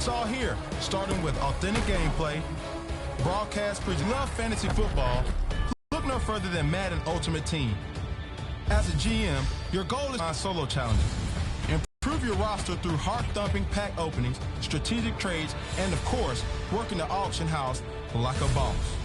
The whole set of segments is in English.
It's all here, starting with authentic gameplay, broadcast crews love fantasy football. Look no further than Madden Ultimate Team. As a GM, your goal is to solo challenges. Improve your roster through heart-thumping pack openings, strategic trades, and of course, working the auction house like a boss.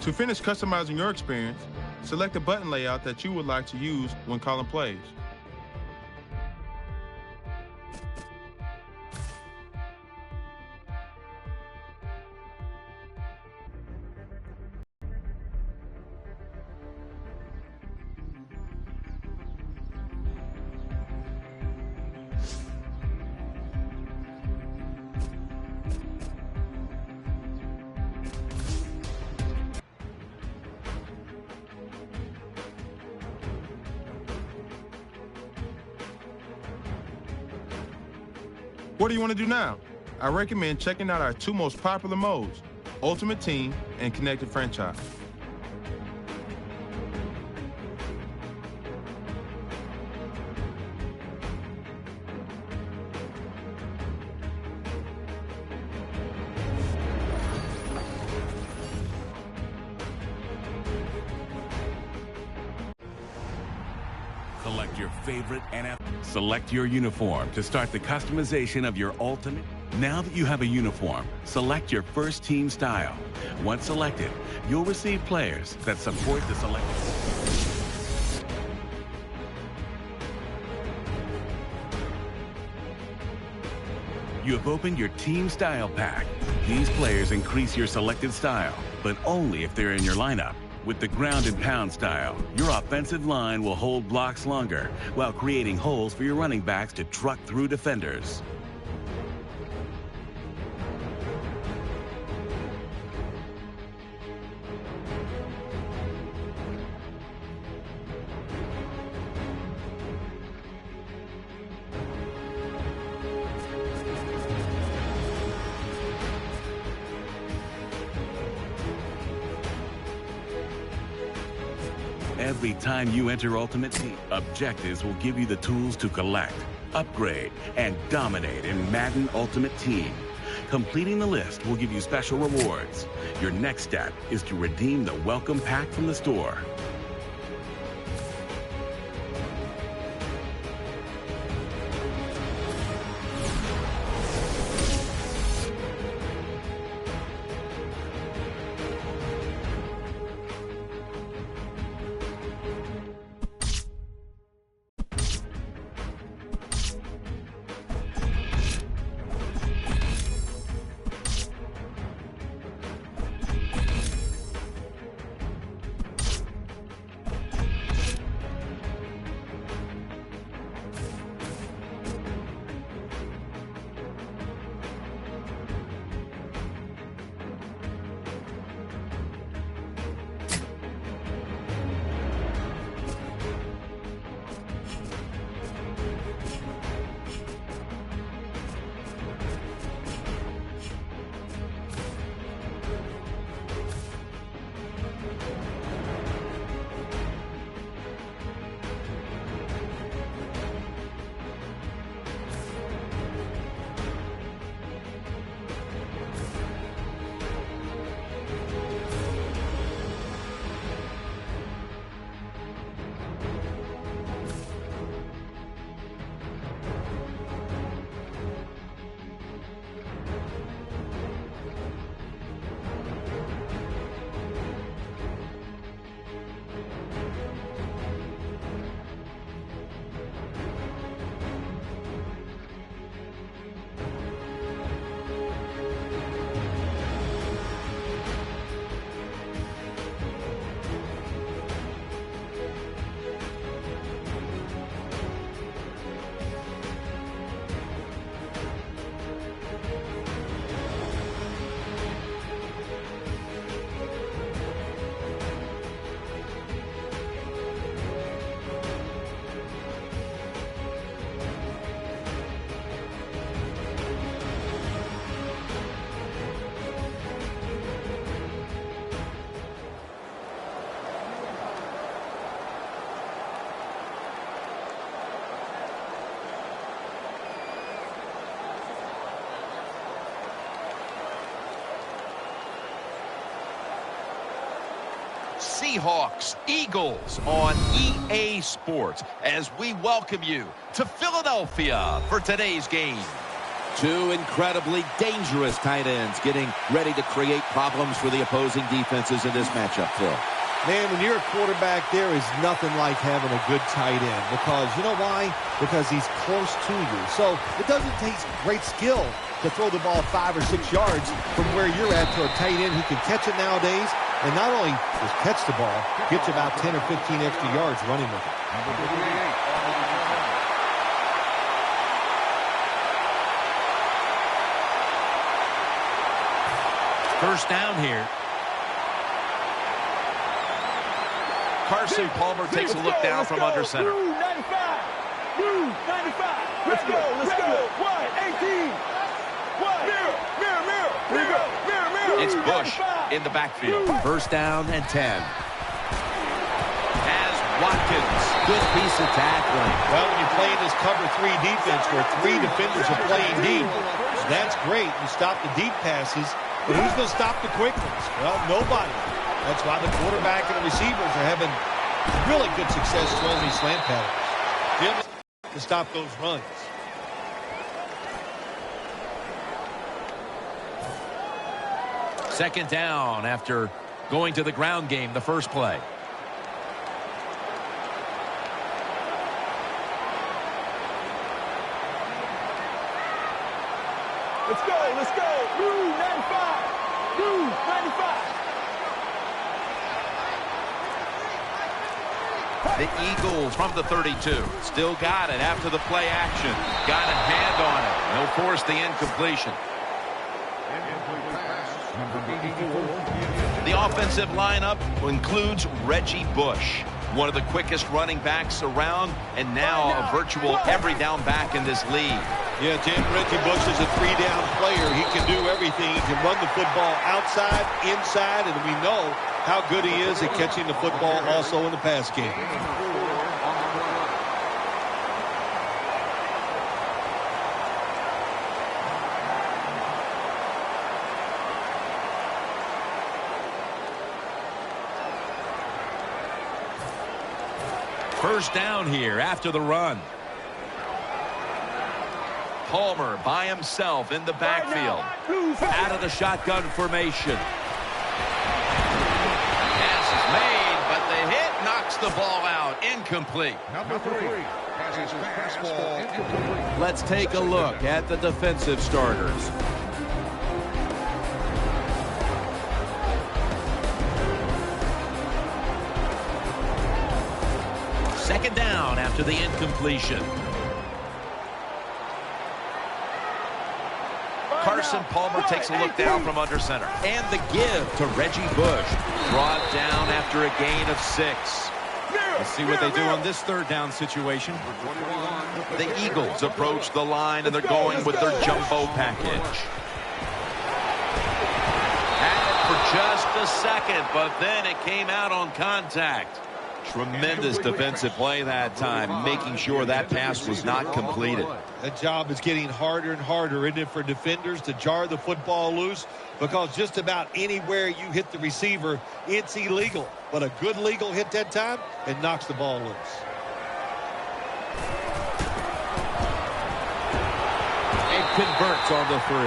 To finish customizing your experience, select the button layout that you would like to use when calling plays. What do you want to do now? I recommend checking out our two most popular modes, Ultimate Team and Connected Franchise. Collect your favorite NFL. Select your uniform to start the customization of your ultimate. Now that you have a uniform, select your first team style. Once selected, you'll receive players that support the selected. You have opened your team style pack. These players increase your selected style, but only if they're in your lineup. With the ground and pound style, your offensive line will hold blocks longer while creating holes for your running backs to truck through defenders. Every time you enter Ultimate Team, objectives will give you the tools to collect, upgrade, and dominate in Madden Ultimate Team. Completing the list will give you special rewards. Your next step is to redeem the welcome pack from the store. Seahawks Eagles on EA Sports as we welcome you to Philadelphia for today's game. Two incredibly dangerous tight ends getting ready to create problems for the opposing defenses in this matchup, Phil. Man, when you're a quarterback, there is nothing like having a good tight end because, you know why? Because he's close to you. So it doesn't take great skill to throw the ball 5 or 6 yards from where you're at to a tight end who can catch it nowadays. And not only just catch the ball, gets you about 10 or 15 extra yards running with it. First down here. Carson Palmer takes a look down from under center. Blue 95. Blue 95. Let's go. 118. Mirror. It's Bush in the backfield. First down and 10. As Watkins. Good piece of tackling. Well, when you're playing this cover 3 defense where 3 defenders are playing deep, that's great. You stop the deep passes, but who's going to stop the quick ones? Well, nobody. That's why the quarterback and the receivers are having really good success throwing these slant patterns. To stop those runs. Second down after going to the ground game the first play. Let's go. Blue 95. Blue 95. The Eagles from the 32. Still got it after the play action. Got a hand on it. They'll force the incompletion. The offensive lineup includes Reggie Bush, one of the quickest running backs around, and now a virtual every down back in this league. Yeah, Jim, Reggie Bush is a 3-down player. He can do everything. He can run the football outside, inside, and we know how good he is at catching the football also in the pass game. First down here after the run. Palmer by himself in the backfield. Out of the shotgun formation. Pass is made, but the hit knocks the ball out. Incomplete. Number 3. Passes fastball incomplete. Let's take a look at the defensive starters. Second down after the incompletion. Carson Palmer takes a look down from under center. And the give to Reggie Bush. Brought down after a gain of 6. Let's see what they do on this third down situation. The Eagles approach the line, and they're going with their jumbo package. Had it for just a second, but then it came out on contact. Tremendous defensive play that time, making sure that pass was not completed. That job is getting harder and harder, isn't it, for defenders to jar the football loose? Because just about anywhere you hit the receiver, it's illegal. But a good legal hit that time, it knocks the ball loose. And converts on the 3.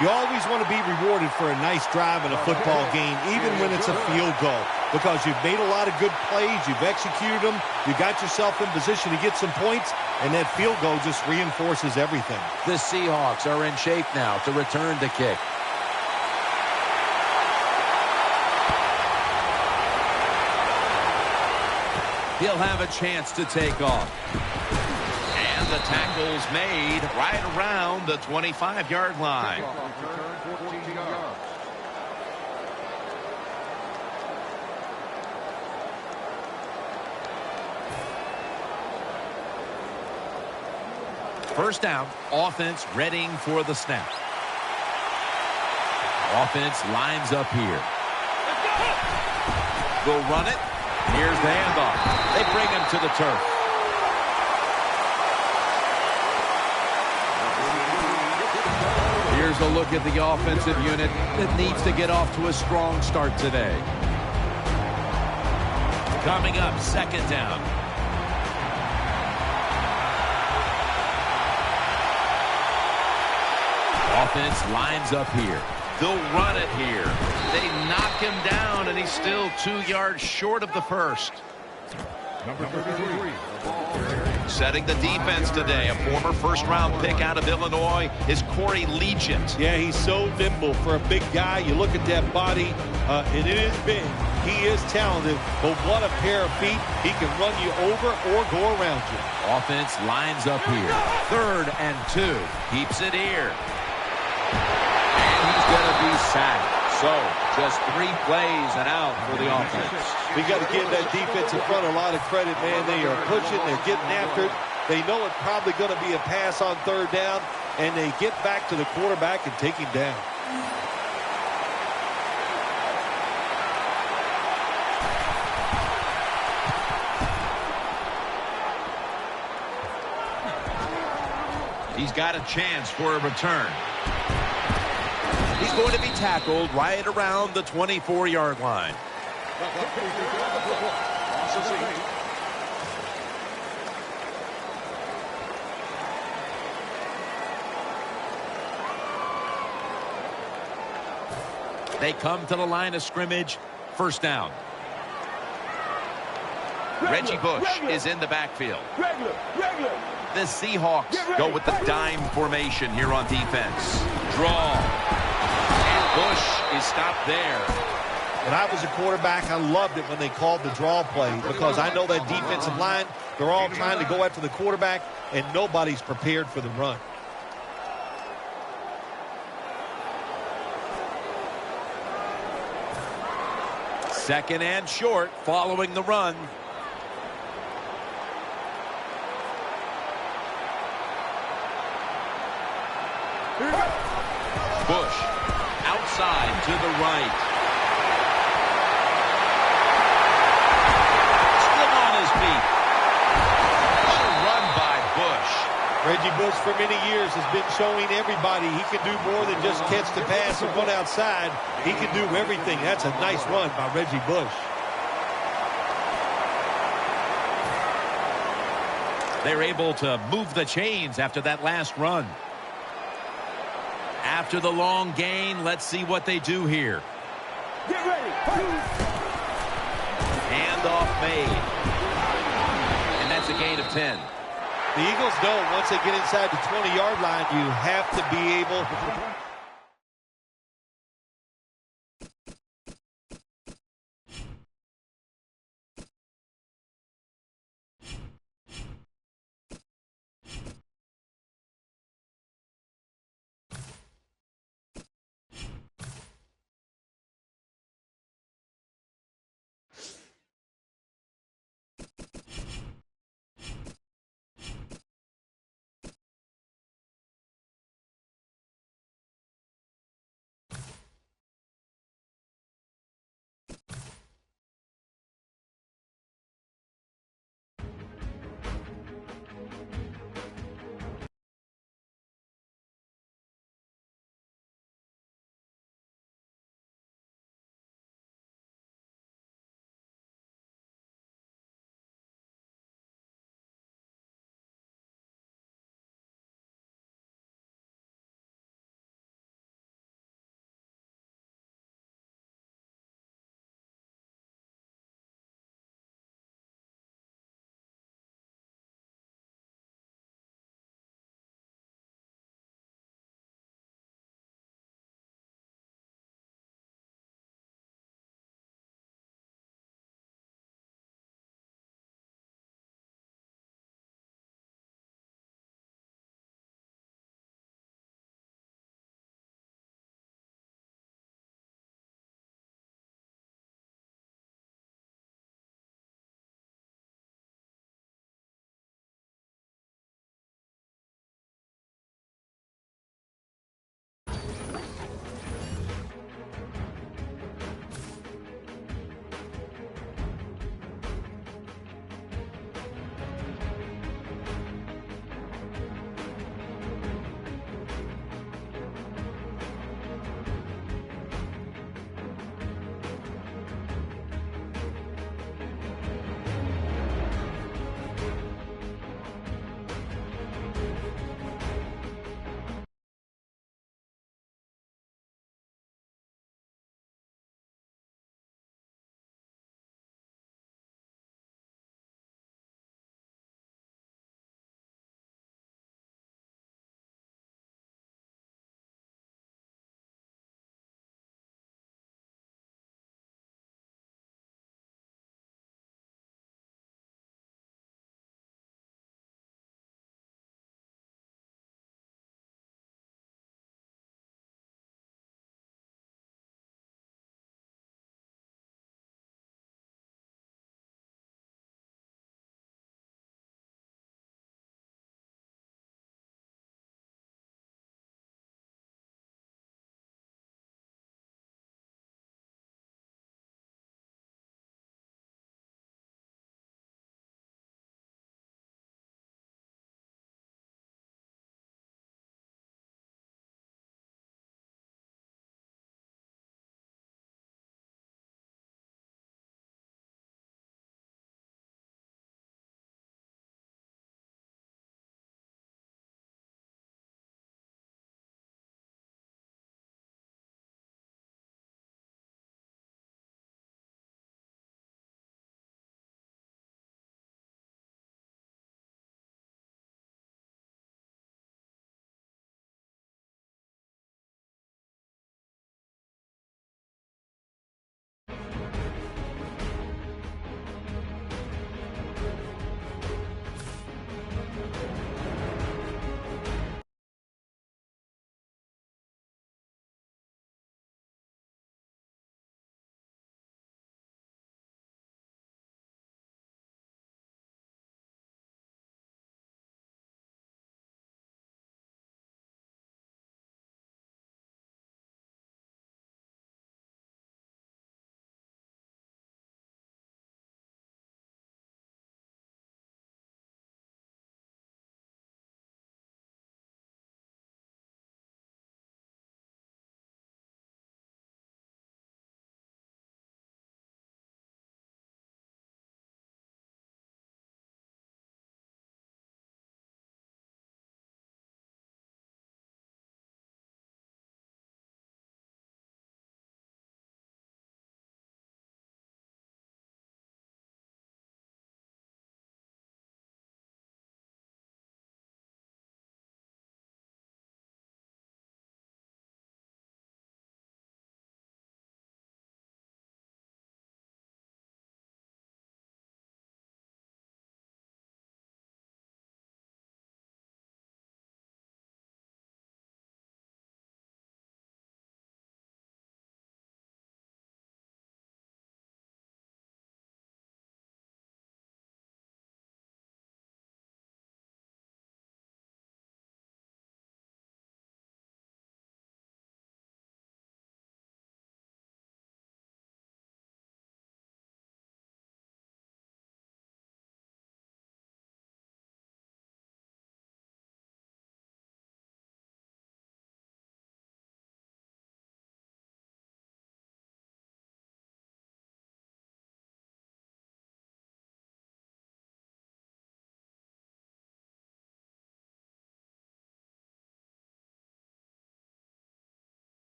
You always want to be rewarded for a nice drive in a football game, even when it's a field goal. Because you've made a lot of good plays, you've executed them, you got yourself in position to get some points, and that field goal just reinforces everything. The Seahawks are in shape now to return the kick. He'll have a chance to take off. And the tackle's made right around the 25-yard line. Return 14 yards. First down, offense readying for the snap. Offense lines up here. Will run it. Here's the handoff. They bring him to the turf. Here's a look at the offensive unit that needs to get off to a strong start today. Coming up, second down. Offense lines up here. They'll run it here. They knock him down, and he's still 2 yards short of the first. Number 33. Setting the defense today, a former first-round pick out of Illinois, is Corey Legent. Yeah, he's so nimble for a big guy. You look at that body, and it is big. He is talented, but what a pair of feet. He can run you over or go around you. Offense lines up here. 3rd and 2. Keeps it here. And he's going to be sacked. So, just 3 plays and out for the offense. We got to give that defensive front a lot of credit, man. They are pushing, they're getting after it. They know it's probably going to be a pass on 3rd down, and they get back to the quarterback and take him down. He's got a chance for a return. He's going to be tackled right around the 24-yard line. They come to the line of scrimmage. 1st down. Reggie Bush is in the backfield. The Seahawks go with the dime formation here on defense. Draw. And Bush is stopped there. When I was a quarterback, I loved it when they called the draw play because I know that defensive line, they're all trying to go after the quarterback, and nobody's prepared for the run. Second and short following the run. Bush outside to the right. Still on his feet. What a run by Bush. Reggie Bush for many years has been showing everybody he can do more than just catch the pass and run outside. He can do everything. That's a nice run by Reggie Bush. They're able to move the chains after that last run. After the long gain, let's see what they do here. Get ready. Handoff made. And that's a gain of 10. The Eagles know once they get inside the 20-yard line, you have to be able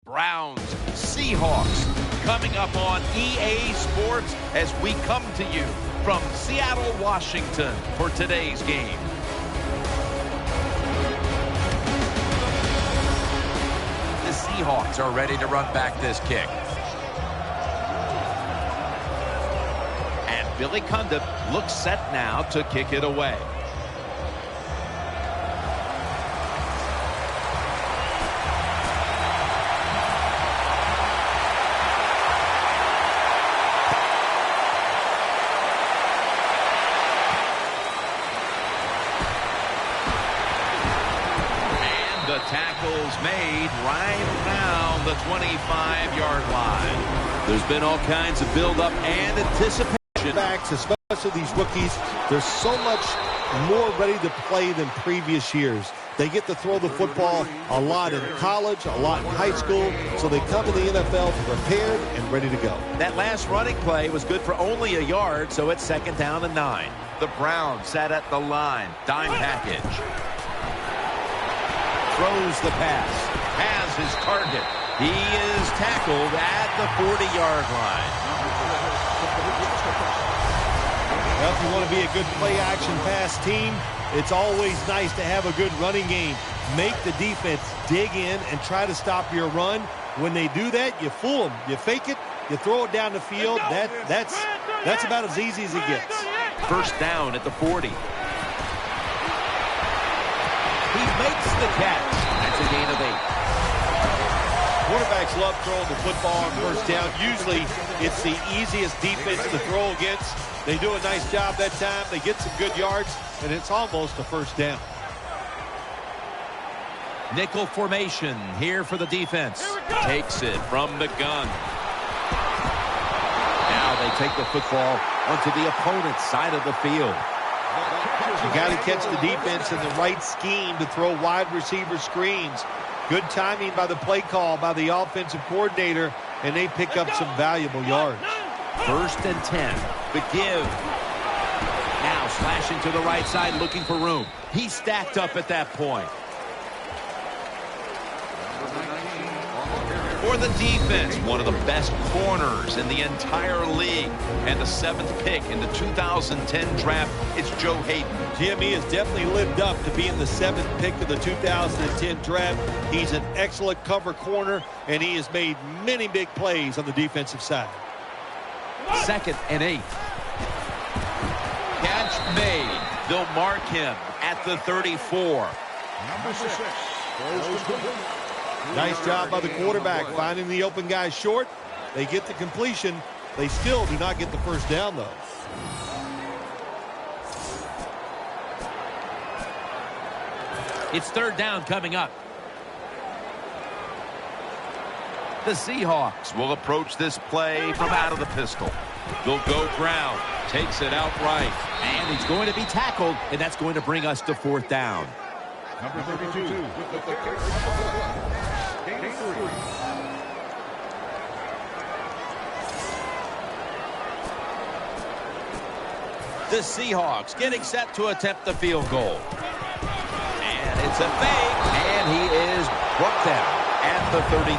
Browns, Seahawks, coming up on EA Sports as we come to you from Seattle, Washington for today's game. The Seahawks are ready to run back this kick. And Billy Cundiff looks set now to kick it away. The tackle's made right around the 25-yard line. There's been all kinds of build-up and anticipation. Backs, especially these rookies, they're so much more ready to play than previous years. They get to throw the football a lot in college, a lot in high school, so they come to the NFL prepared and ready to go. That last running play was good for only a yard, so it's 2nd down and 9. The Browns sat at the line. Dime package. Throws the pass. Has his target. He is tackled at the 40-yard line. Well, if you want to be a good play-action pass team, it's always nice to have a good running game. Make the defense dig in and try to stop your run. When they do that, you fool them. You fake it, you throw it down the field. That's about as easy as it gets. 1st down at the 40. He makes the catch. That's a gain of 8. Quarterbacks love throwing the football on 1st down. Usually, it's the easiest defense to throw against. They do a nice job that time. They get some good yards, and it's almost a 1st down. Nickel formation here for the defense. Takes it from the gun. Now they take the football onto the opponent's side of the field. You got to catch the defense in the right scheme to throw wide receiver screens. Good timing by the play call by the offensive coordinator, and they pick up some valuable yards. 1st and 10. The give. Now slashing to the right side, looking for room. He's stacked up at that point. For the defense, one of the best corners in the entire league. And the 7th pick in the 2010 draft, it's Joe Hayden. Jimmy has definitely lived up to being the 7th pick of the 2010 draft. He's an excellent cover corner, and he has made many big plays on the defensive side. 2nd and 8. Catch made. They'll mark him at the 34. Number 6. Nice job by the quarterback finding the open guy short. They get the completion. They still do not get the 1st down, though. It's 3rd down coming up. The Seahawks Will approach this play from out of the pistol. They'll go ground. Takes it outright. and he's going to be tackled, and that's going to bring us to 4th down. Number 32 with the kick. Gain 3. The Seahawks getting set to attempt the field goal. And it's a fake, and he is brought down at the 39.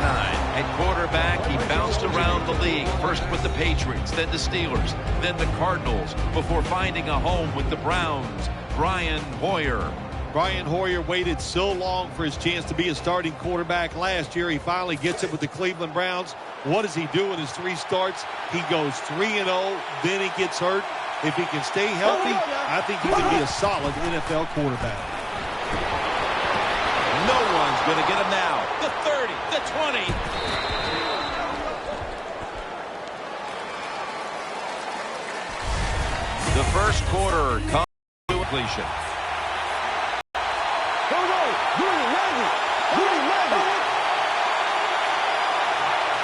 At quarterback, he bounced around the league, first with the Patriots, then the Steelers, then the Cardinals, before finding a home with the Browns. Brian Hoyer. Brian Hoyer waited so long for his chance to be a starting quarterback last year. He finally gets it with the Cleveland Browns. What does he do in his 3 starts? He goes 3-0, then he gets hurt. If he can stay healthy, I think he can be a solid NFL quarterback. No one's going to get him now. The 30, the 20. The first quarter comes to completion.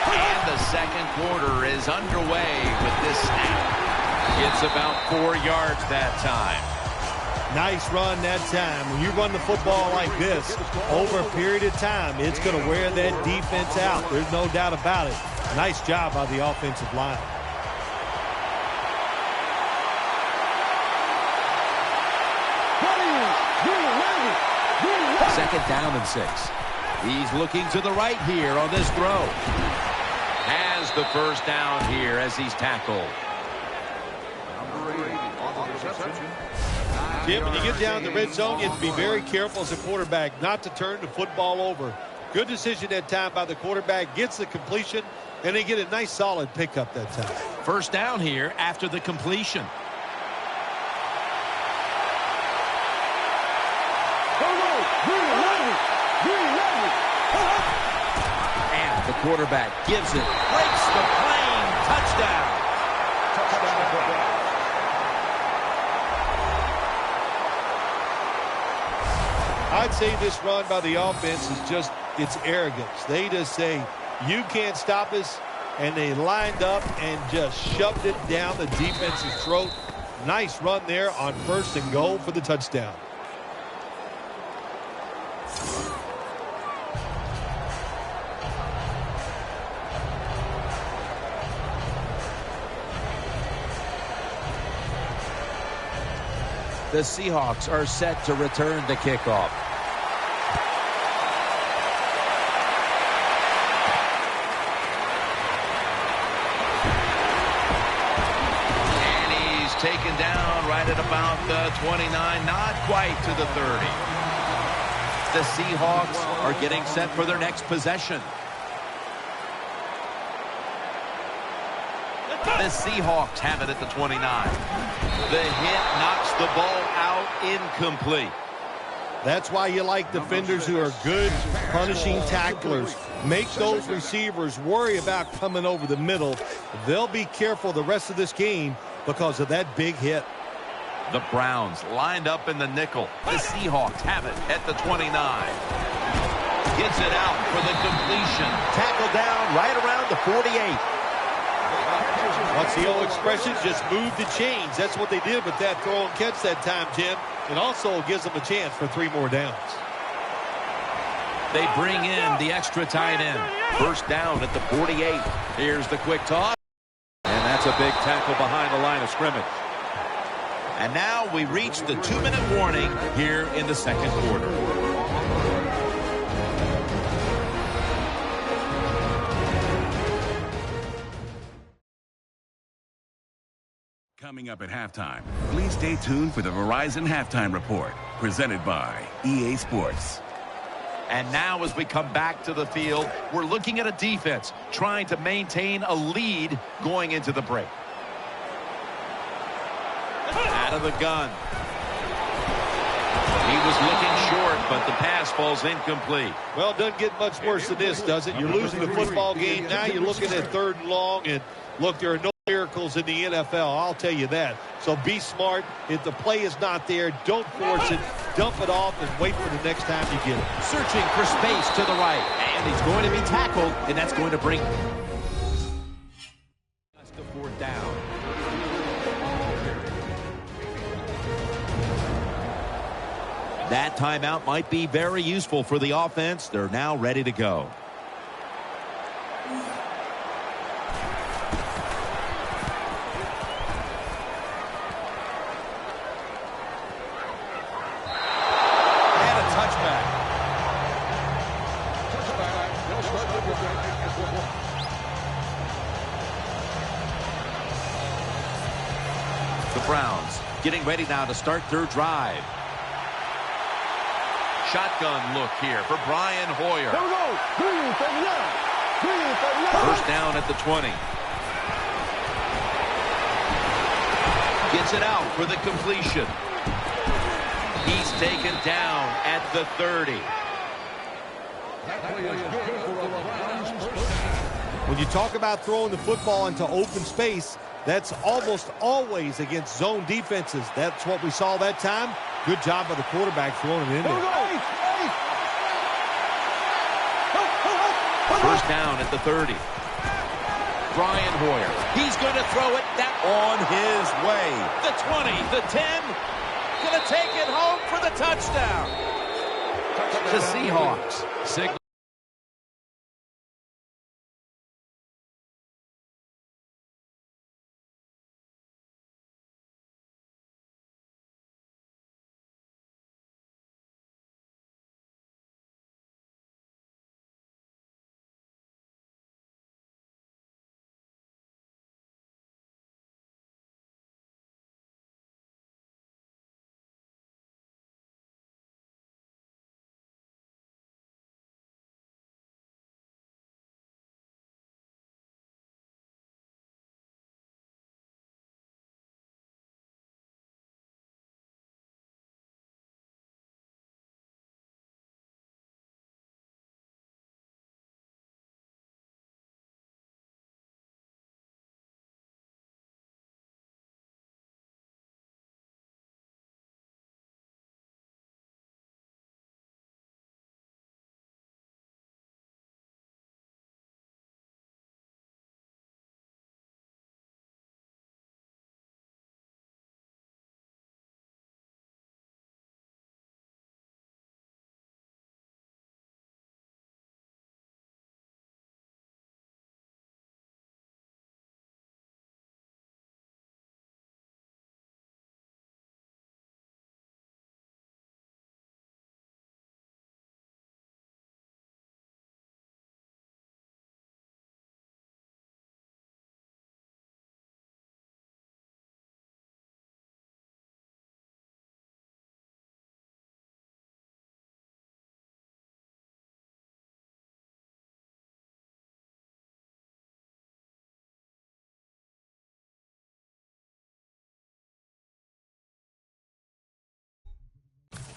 And the second quarter is underway with this snap. It's about 4 yards that time. Nice run that time. When you run the football like this, over a period of time, it's going to wear that defense out. There's no doubt about it. Nice job by the offensive line. Second down and 6. He's looking to the right here on this throw. Has the first down here as he's tackled. Jim, when you get down the red zone, you have to be very careful as a quarterback not to turn the football over. Good decision that time by the quarterback. Gets the completion, and they get a nice solid pickup that time. First down here after the completion. And the quarterback gives it. Breaks the plane. Touchdown. I'd say this run by the offense is just, it's arrogance. They just say, you can't stop us, and they lined up and just shoved it down the defense's throat. Nice run there on 1st and goal for the touchdown. The Seahawks are set to return the kickoff. And he's taken down right at about the 29, not quite to the 30. The Seahawks are getting set for their next possession. The Seahawks have it at the 29. The hit knocks the ball out, incomplete. That's why you like defenders who are good punishing tacklers. Make those receivers worry about coming over the middle. They'll be careful the rest of this game because of that big hit. The Browns lined up in the nickel. The Seahawks have it at the 29. Gets it out for the completion. Tackle down right around the 48. What's the old expression? Just move the chains. That's what they did with that throw and catch that time, Jim. It also gives them a chance for 3 more downs. They bring in the extra tight end. First down at the 48. Here's the quick toss. And that's a big tackle behind the line of scrimmage. And now we reach the 2-minute warning here in the second quarter. Coming up at halftime, please stay tuned for the Verizon Halftime Report, presented by EA Sports. And now as we come back to the field, we're looking at a defense trying to maintain a lead going into the break. Out of the gun. He was looking short, but the pass falls incomplete. Well, it doesn't get much worse than this, does it? You're losing the football game. Now you're looking at 3rd and long, and look, there are no miracles in the NFL, I'll tell you that. So be smart. If the play is not there, don't force it. Dump it off and wait for the next time you get it. Searching for space to the right. And he's going to be tackled, and that's going to bring us to 4th down. That timeout might be very useful for the offense. They're now ready to go. The Browns getting ready now to start their drive. Shotgun look here for Brian Hoyer. Here we go. Green, 39. Green, 39. First down at the 20. Gets it out for the completion. He's taken down at the 30. When you talk about throwing the football into open space, that's almost always against zone defenses. That's what we saw that time. Good job by the quarterback throwing it in there. First down at the 30. Brian Hoyer. He's going to throw it on his way. The 20, the 10. Going to take it home for the touchdown. The Seahawks signal.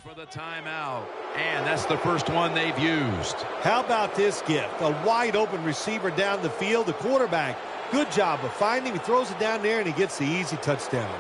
for the timeout. And that's the first one they've used. How about this gift? A wide open receiver down the field. The quarterback, good job of finding him. He throws it down there and he gets the easy touchdown.